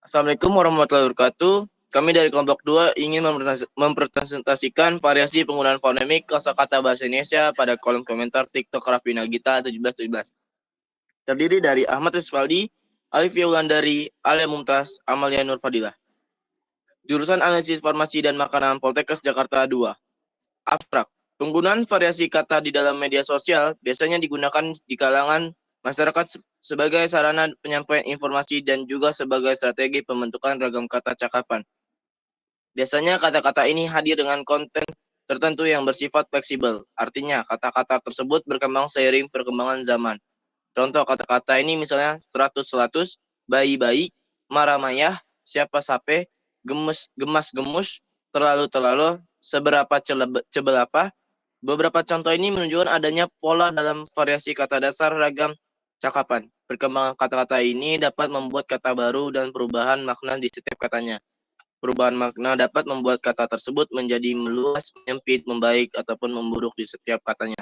Assalamualaikum warahmatullahi wabarakatuh. Kami dari kelompok 2 ingin mempresentasikan variasi penggunaan fonemik kosakata bahasa Indonesia pada kolom komentar TikTok Raffi Nagita 1717. Terdiri dari Ahmad Rizvaldi, Alifia Wulandari, Alia Mumtaz, Amalia Nur Fadilah. Jurusan Analisis Farmasi dan Makanan Poltekkes Jakarta 2. Abstrak. Penggunaan variasi kata di dalam media sosial biasanya digunakan di kalangan masyarakat sebagai sarana penyampaian informasi dan juga sebagai strategi pembentukan ragam kata cakapan. Biasanya kata-kata ini hadir dengan konten tertentu yang bersifat fleksibel. Artinya, kata-kata tersebut berkembang seiring perkembangan zaman. Contoh kata-kata ini misalnya 100-100, bayi-bayi, marah-mayah, siapa-sape, gemas-gemus, terlalu-terlalu, seberapa cebelapa. Beberapa contoh ini menunjukkan adanya pola dalam variasi kata dasar ragam cakapan. Perkembangan kata-kata ini dapat membuat kata baru dan perubahan makna di setiap katanya. Perubahan makna dapat membuat kata tersebut menjadi meluas, menyempit, membaik, ataupun memburuk di setiap katanya.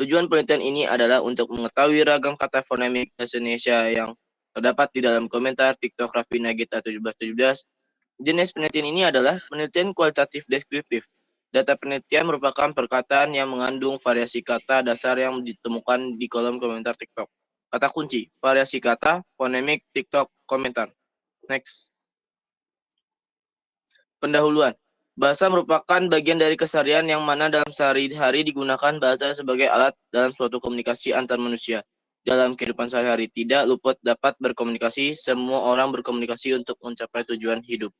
Tujuan penelitian ini adalah untuk mengetahui ragam kata fonemik bahasa Indonesia yang terdapat di dalam komentar TikTok Raffi Nagita 1717. Jenis penelitian ini adalah penelitian kualitatif deskriptif. Data penelitian merupakan perkataan yang mengandung variasi kata dasar yang ditemukan di kolom komentar TikTok. Kata kunci, variasi kata, fonemik, TikTok, komentar. Next. Pendahuluan. Bahasa merupakan bagian dari keseharian yang mana dalam sehari-hari digunakan bahasa sebagai alat dalam suatu komunikasi antar manusia. Dalam kehidupan sehari-hari tidak luput dapat berkomunikasi, semua orang berkomunikasi untuk mencapai tujuan hidup.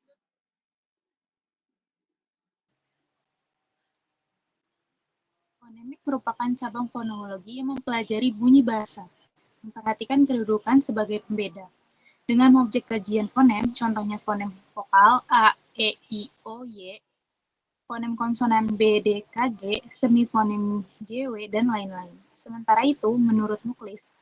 Fonemik merupakan cabang fonologi yang mempelajari bunyi bahasa, memperhatikan kedudukan sebagai pembeda. Dengan objek kajian fonem, contohnya fonem vokal A, E, I, O, Y, fonem konsonan B, D, K, G, semifonem J, W, dan lain-lain. Sementara itu, menurut Muklis,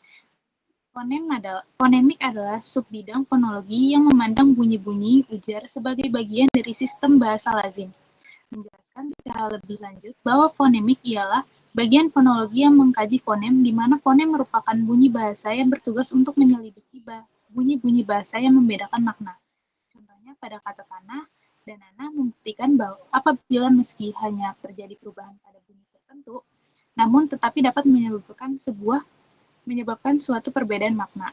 fonemik adalah subbidang fonologi yang memandang bunyi-bunyi ujar sebagai bagian dari sistem bahasa lazim. Menjelaskan secara lebih lanjut bahwa fonemik ialah bagian fonologi yang mengkaji fonem, di mana fonem merupakan bunyi bahasa yang bertugas untuk menyelidiki bunyi-bunyi bahasa yang membedakan makna. Contohnya pada kata tanah dan nanah membuktikan bahwa apabila meski hanya terjadi perubahan pada bunyi tertentu, namun tetapi dapat menyebabkan suatu perbedaan makna.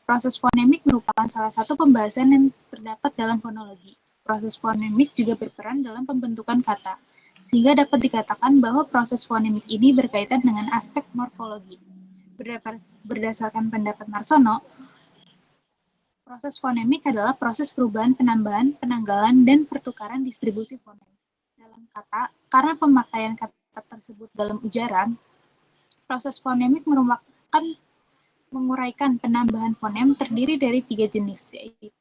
Proses fonemik merupakan salah satu pembahasan yang terdapat dalam fonologi. Proses fonemik juga berperan dalam pembentukan kata, sehingga dapat dikatakan bahwa proses fonemik ini berkaitan dengan aspek morfologi. Berdasarkan pendapat Marsono, proses fonemik adalah proses perubahan, penambahan, penanggalan, dan pertukaran distribusi fonem dalam kata. Karena pemakaian kata tersebut dalam ujaran, proses fonemik merupakan menguraikan penambahan fonem terdiri dari 3 jenis, yaitu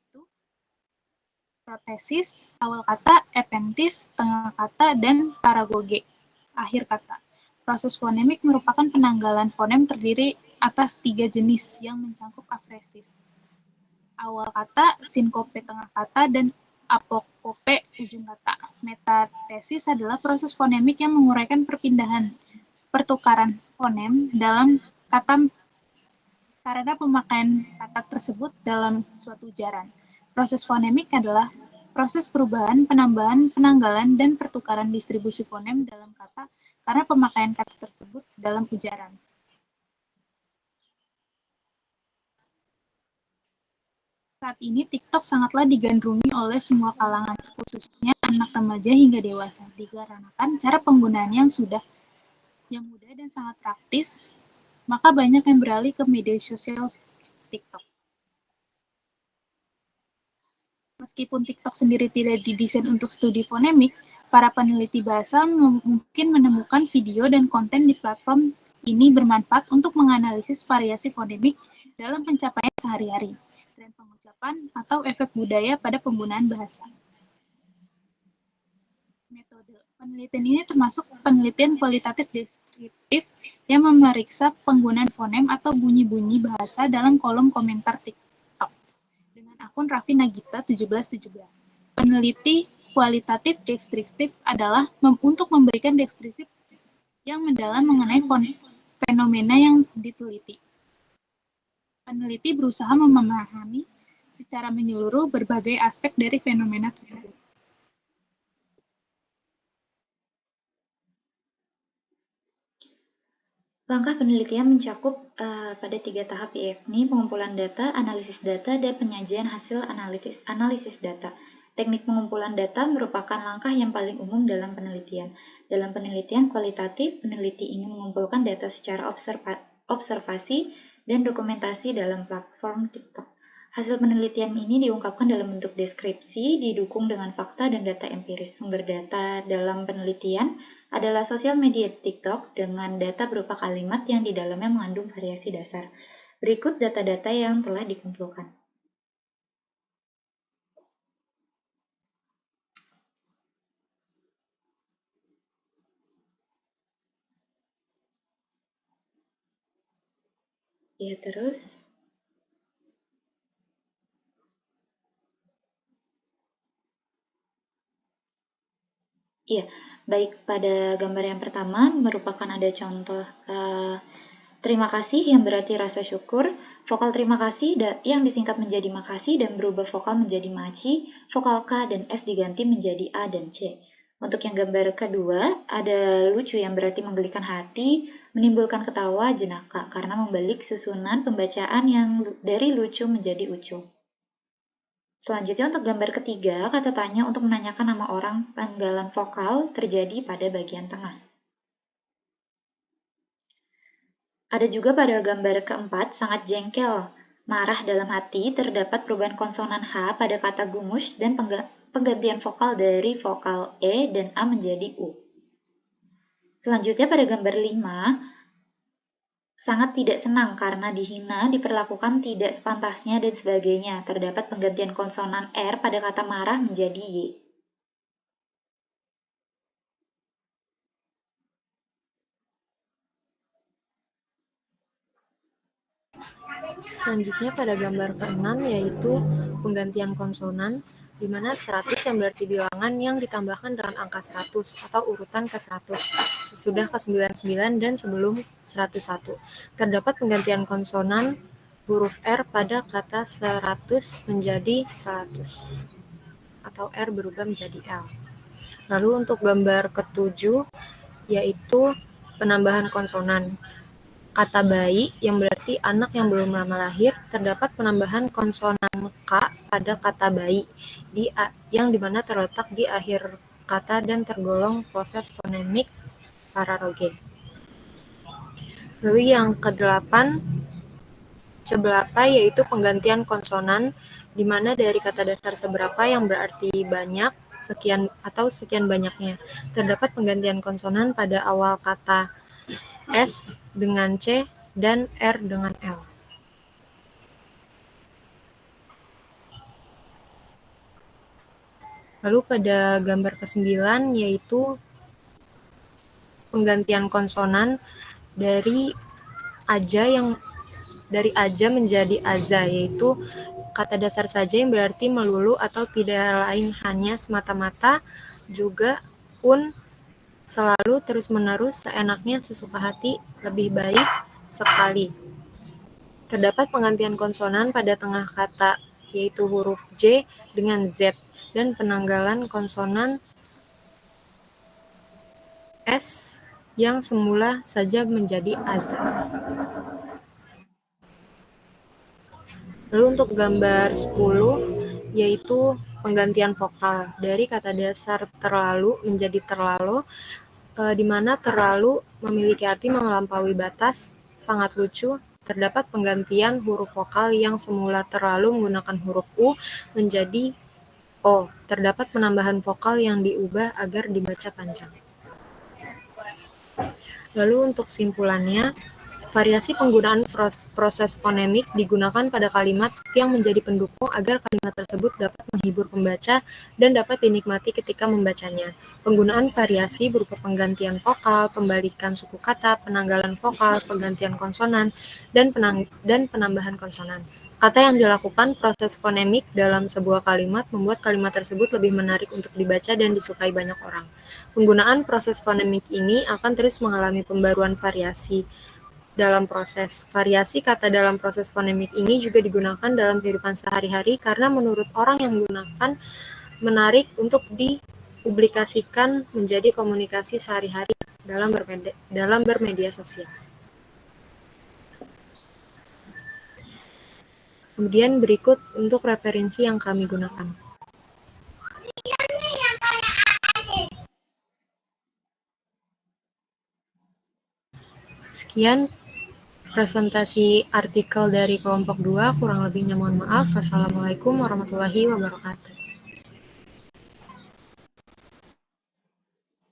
protesis, awal kata, epentis, tengah kata, dan paragoge, akhir kata. Proses fonemik merupakan penanggalan fonem terdiri atas 3 jenis yang mencakup afresis, awal kata, sinkope tengah kata, dan apokope ujung kata. Metatesis adalah proses fonemik yang menguraikan pertukaran fonem dalam kata karena pemakaian kata tersebut dalam suatu ujaran. Proses fonemik adalah proses perubahan, penambahan, penanggalan, dan pertukaran distribusi fonem dalam kata karena pemakaian kata tersebut dalam ujaran. Saat ini TikTok sangatlah digandrungi oleh semua kalangan, khususnya anak remaja hingga dewasa, dikarenakan cara penggunaan yang mudah dan sangat praktis, maka banyak yang beralih ke media sosial TikTok. Meskipun TikTok sendiri tidak didesain untuk studi fonemik, para peneliti bahasa mungkin menemukan video dan konten di platform ini bermanfaat untuk menganalisis variasi fonemik dalam pencapaian sehari-hari, tren pengucapan, atau efek budaya pada penggunaan bahasa. Metode penelitian ini termasuk penelitian kualitatif deskriptif yang memeriksa penggunaan fonem atau bunyi-bunyi bahasa dalam kolom komentar TikTok dengan akun Raffi Nagita 1717. Peneliti kualitatif deskriptif adalah untuk memberikan deskripsi yang mendalam mengenai fenomena yang diteliti. Peneliti berusaha memahami secara menyeluruh berbagai aspek dari fenomena tersebut. Langkah penelitian mencakup pada 3 tahap, yakni pengumpulan data, analisis data, dan penyajian hasil analisis data. Teknik pengumpulan data merupakan langkah yang paling umum dalam penelitian. Dalam penelitian kualitatif, peneliti ingin mengumpulkan data secara observasi dan dokumentasi dalam platform TikTok. Hasil penelitian ini diungkapkan dalam bentuk deskripsi, didukung dengan fakta dan data empiris. Sumber data dalam penelitian adalah sosial media TikTok dengan data berupa kalimat yang di dalamnya mengandung variasi dasar. Berikut data-data yang telah dikumpulkan. Ya, terus. Iya, baik, pada gambar yang pertama merupakan ada contoh terima kasih yang berarti rasa syukur, vokal terima kasih yang disingkat menjadi makasih dan berubah vokal menjadi maci, vokal K dan S diganti menjadi A dan C. Untuk yang gambar kedua, ada lucu yang berarti menggelikan hati, menimbulkan ketawa, jenaka, karena membalik susunan pembacaan yang dari lucu menjadi ucu. Selanjutnya untuk gambar ketiga, kata tanya untuk menanyakan nama orang panggalan vokal terjadi pada bagian tengah. Ada juga pada gambar keempat, sangat jengkel, marah dalam hati, terdapat perubahan konsonan H pada kata gumus dan penggantian vokal dari vokal E dan A menjadi U. Selanjutnya pada gambar 5, sangat tidak senang karena dihina, diperlakukan tidak sepantasnya dan sebagainya. Terdapat penggantian konsonan R pada kata marah menjadi Y. Selanjutnya pada gambar ke-6 yaitu penggantian konsonan, di mana 100 yang berarti bilangan yang ditambahkan dengan angka 100 atau urutan ke 100, sesudah ke 99 dan sebelum 101. Terdapat penggantian konsonan huruf R pada kata 100 menjadi 100, atau R berubah menjadi L. Lalu untuk gambar ke-7 yaitu penambahan konsonan. Kata bayi yang berarti anak yang belum lama lahir, terdapat penambahan konsonan K pada kata bayi yang dimana terletak di akhir kata dan tergolong proses fonemik pararoge. Lalu yang ke-8 sebelapa yaitu penggantian konsonan, di mana dari kata dasar seberapa yang berarti banyak, sekian atau sekian banyaknya. Terdapat penggantian konsonan pada awal kata S dengan C dan R dengan L. Lalu pada gambar ke-9 yaitu penggantian konsonan dari aja menjadi aza, yaitu kata dasar saja yang berarti melulu atau tidak lain hanya semata-mata, juga pun selalu terus-menerus seenaknya sesuka hati lebih baik sekali. Terdapat penggantian konsonan pada tengah kata yaitu huruf J dengan Z dan penanggalan konsonan S yang semula saja menjadi aza. Lalu untuk gambar 10 yaitu penggantian vokal dari kata dasar terlalu menjadi terlalu, di mana terlalu memiliki arti melampaui batas, sangat lucu. Terdapat penggantian huruf vokal yang semula terlalu menggunakan huruf U menjadi O. Terdapat penambahan vokal yang diubah agar dibaca panjang. Lalu untuk simpulannya, variasi penggunaan proses fonemik digunakan pada kalimat yang menjadi pendukung agar kalimat tersebut dapat menghibur pembaca dan dapat dinikmati ketika membacanya. Penggunaan variasi berupa penggantian vokal, pembalikan suku kata, penanggalan vokal, penggantian konsonan, dan penambahan konsonan. Kata yang dilakukan proses fonemik dalam sebuah kalimat membuat kalimat tersebut lebih menarik untuk dibaca dan disukai banyak orang. Penggunaan proses fonemik ini akan terus mengalami pembaruan variasi dalam proses. Variasi kata dalam proses fonemik ini juga digunakan dalam kehidupan sehari-hari karena menurut orang yang menggunakan menarik untuk dipublikasikan menjadi komunikasi sehari-hari dalam bermedia sosial. Kemudian berikut untuk referensi yang kami gunakan. Sekian presentasi artikel dari kelompok 2, kurang lebihnya mohon maaf. Wassalamualaikum warahmatullahi wabarakatuh.